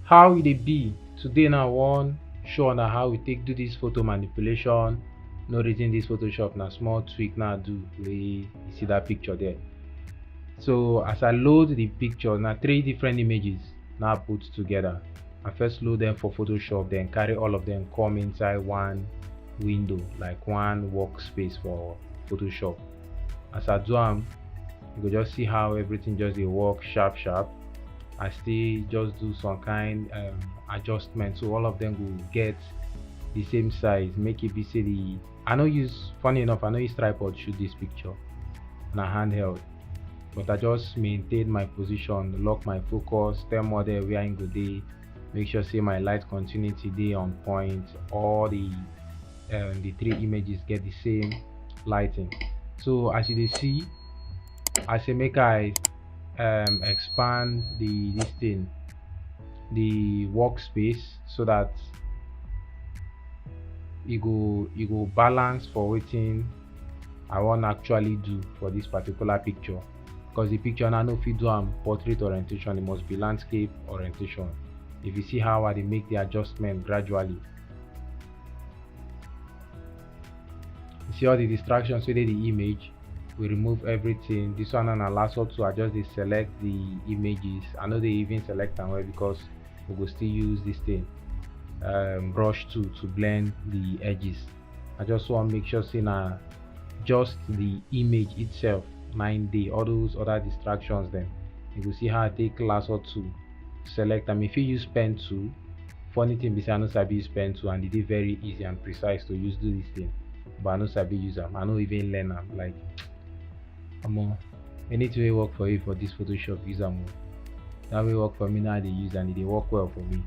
How e dey be today now, I wan show una how we take do this photo manipulation. No reason this Photoshop na small tweak now do wey you see that picture there. So as I load the picture, na three different images now put together. I first load them for Photoshop, then carry all of them come inside one window, like one workspace for Photoshop. As I do am, you go just see how everything just dey work sharp sharp. I still just do some kind adjustment, so all of them go get the same size, make it be say the I no use, funny enough, I no use tripod shoot this picture, na handheld, but I just maintain my position, lock my focus, tell model where I'm go dey, make sure say my light continuity dey on point, all the three images get the same lighting. So as you dey see, I say make I expand the workspace, so that go balance for wetin I wan actually do for this particular picture, because the picture now no fit do am portrait orientation, it must be landscape orientation. If you see how I dey make the adjustment gradually, you see all the distractions wey dey the image, we remove everything. This one na lasso tool, I just dey select the images. I no dey even select am well because we go still use this thing, brush tool, to blend the edges. I just want make sure say na just the image itself na im dey, all those other distractions dem. You go see how I take lasso tool select am. If you use pen tool, funny thing be say I no sabi use pen tool, and e dey very easy and precise to use do this thing, but I no sabi use am, I no even learn am. Like omo, anything wey work for you for this Photoshop, use am o. That way work for me now, I dey use and e dey work well for me.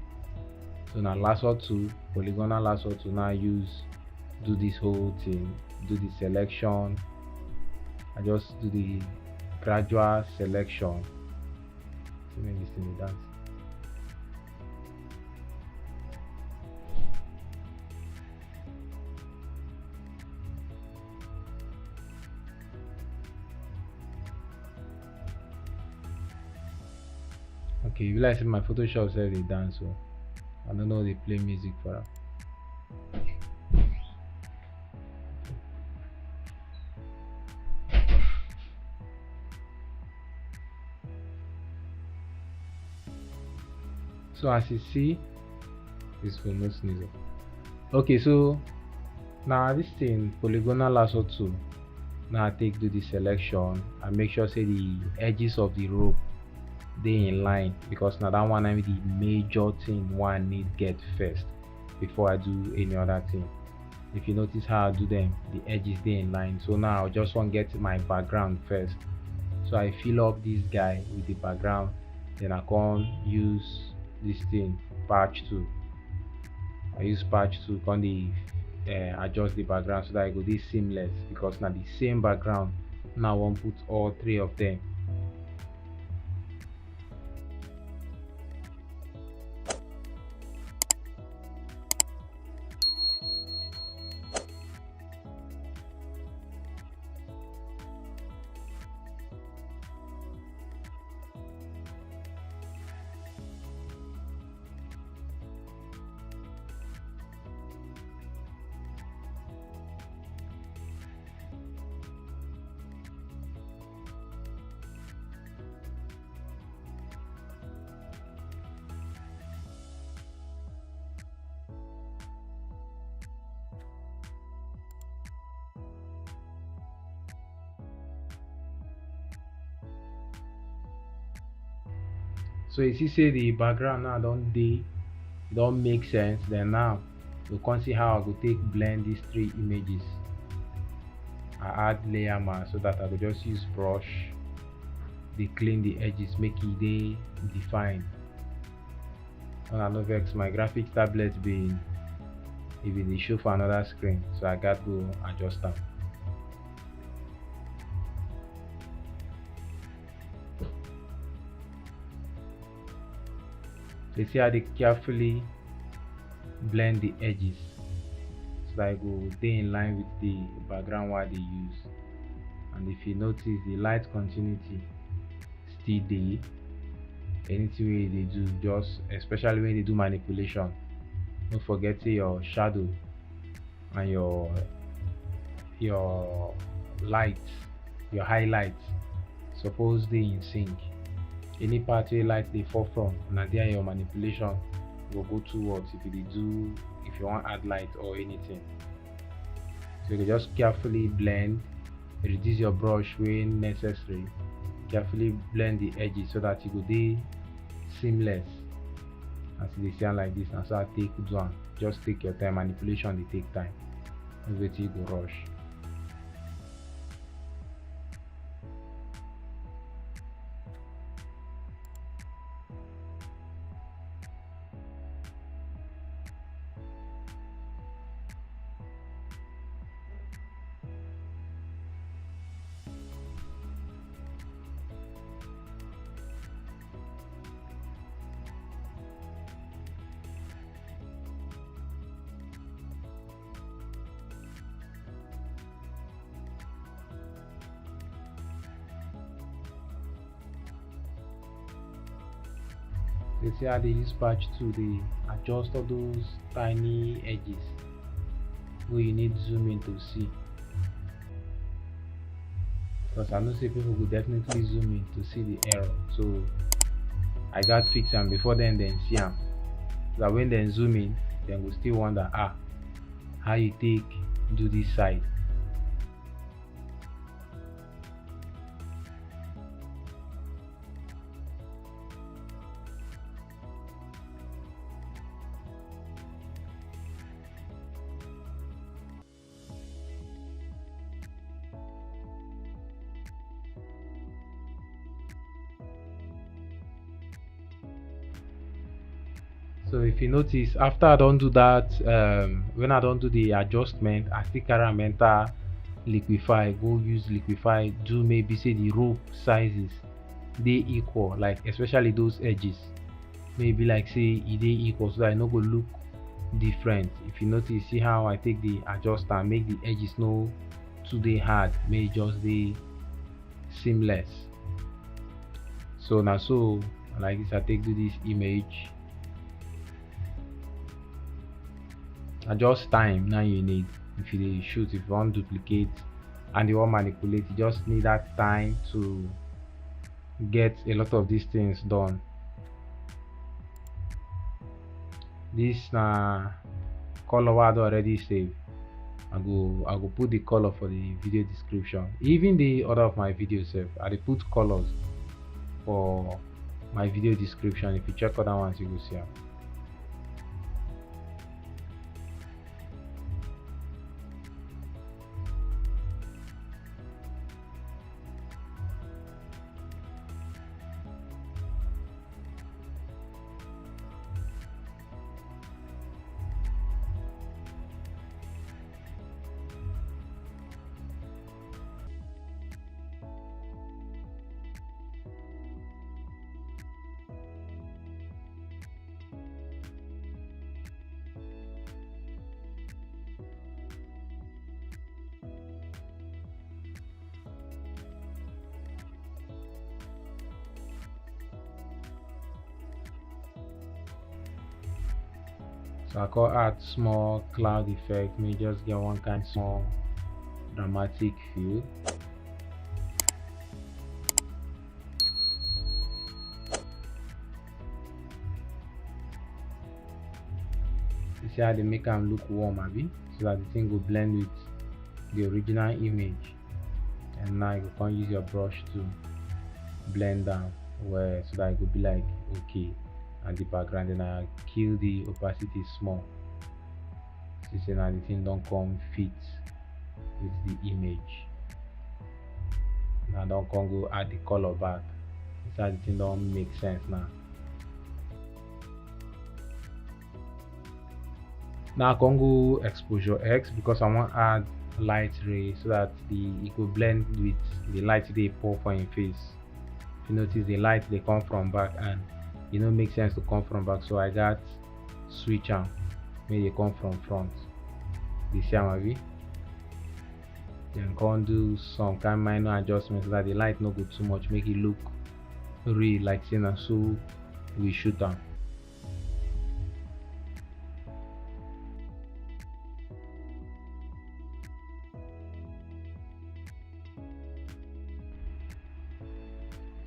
So na lasso tool, polygonal lasso tool now use do this whole thing, do the selection. I just do the gradual selection. See when this thing dey dance. Okay, you like say my Photoshop sef dey dance, so I don't know they play music for am. So as you see, this will not sneeze up. Okay, so now this thing polygonal lasso tool, now I take do the selection and make sure say the edges of the rope they in line, because now that one I mean the major thing one need get first before I do any other thing. If you notice how I do them, the edges they in line. So now I just want to get my background first, so I fill up this guy with the background, then I can use this thing patch tool. I use patch tool, can the adjust the background so that it go be seamless, because now the same background. Now I want put all three of them. So you see say the background now don't make sense. Then now you can see how I go take blend these three images. I add layer mask so that I will just use brush, they clean the edges, make it they define. And I know vex my graphics tablet being even they show for another screen, so I got to adjust them. So you see how they carefully blend the edges, so that I go stay in line with the background what they use. And if you notice, the light continuity still there, anything wey they do, just especially when they do manipulation, don't forget say your shadow and your light, your highlight suppose dey in sync. Any part wey light dey fall from, na there your manipulation go go towards. If you want add light or anything, so you go just carefully blend, reduce your brush when necessary, carefully blend the edges so that you go dey seamless. As you dey see am like this, na so I take do am. Just take your time. Manipulation dey take time, no wetin you go rush. You see how they use patch to dey adjust all those tiny edges where you need zoom in to see, because I know say people will definitely zoom in to see the error. So I got fix them before then see them, so that when they zoom in, then will still wonder how you take do this side. So if you notice, after I don't do that, when I don't do the adjustment, I still carry am enter liquify, go use liquify, do maybe say the rope sizes they equal, like especially those edges, maybe like say they equal, so that I no go look different. If you notice, see how I take the adjuster, make the edges no too dey hard, make just dey seamless. So now, so like this I take do this image. Adjust time now you need. If you dey shoot, if you want duplicate and you want manipulate, you just need that time to get a lot of these things done. This na color wey I don already save. I go put the color for the video description. Even the order of my videos sef, I dey put colors for my video description. If you check other ones, you go see am. So I can add small cloud effect, may just get one kind small dramatic feel. You see how they make them look warm, abi? So that the thing will blend with the original image. And now you can use your brush to blend down where, so that it will be like okay at the background. Then I kill the opacity small. So say now the thing don't come fit with the image. Now don't come go add the color back. So the thing don't make sense now. Now I can go exposure X because I want to add light ray so that it will blend with the light they pour for your face. If you notice, the light they come from back and make sense to come from back, so I got switch am make they come from front. You see am, abi? Then come do some kind minor adjustments so that the light no go too much, make it look real, like say na so we shoot am.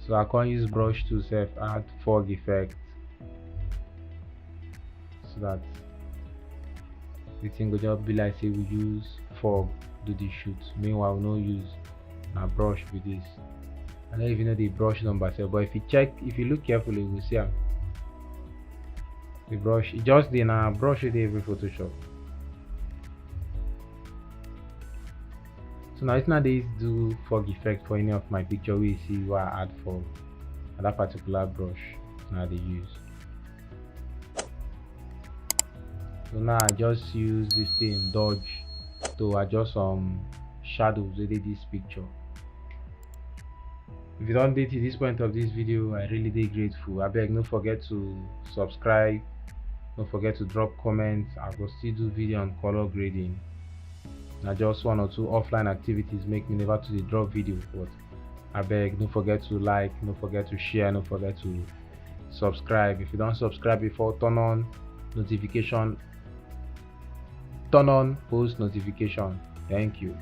So I can use brush to self add fog effect so that the thing go just be like say we use fog do the shoot. Meanwhile we no use na brush with this. I don't even know the brush number sef, but if you look carefully you will see am. The brush e just dey na brush wey dey every Photoshop. So now it's not dey do fog effect for any of my picture wey you see wey I add fog na that particular brush na dey use. So now I just use this thing dodge to adjust some shadows wey dey this picture. If you don't dey to this point of this video, I really dey grateful. Abeg no forget to subscribe, no forget to drop comments. I go still do video on color grading. Na just one or two offline activities make me never to dey drop video, but abeg no forget to like, no forget to share, no forget to subscribe. If you don't subscribe before, turn on post notification. Thank you.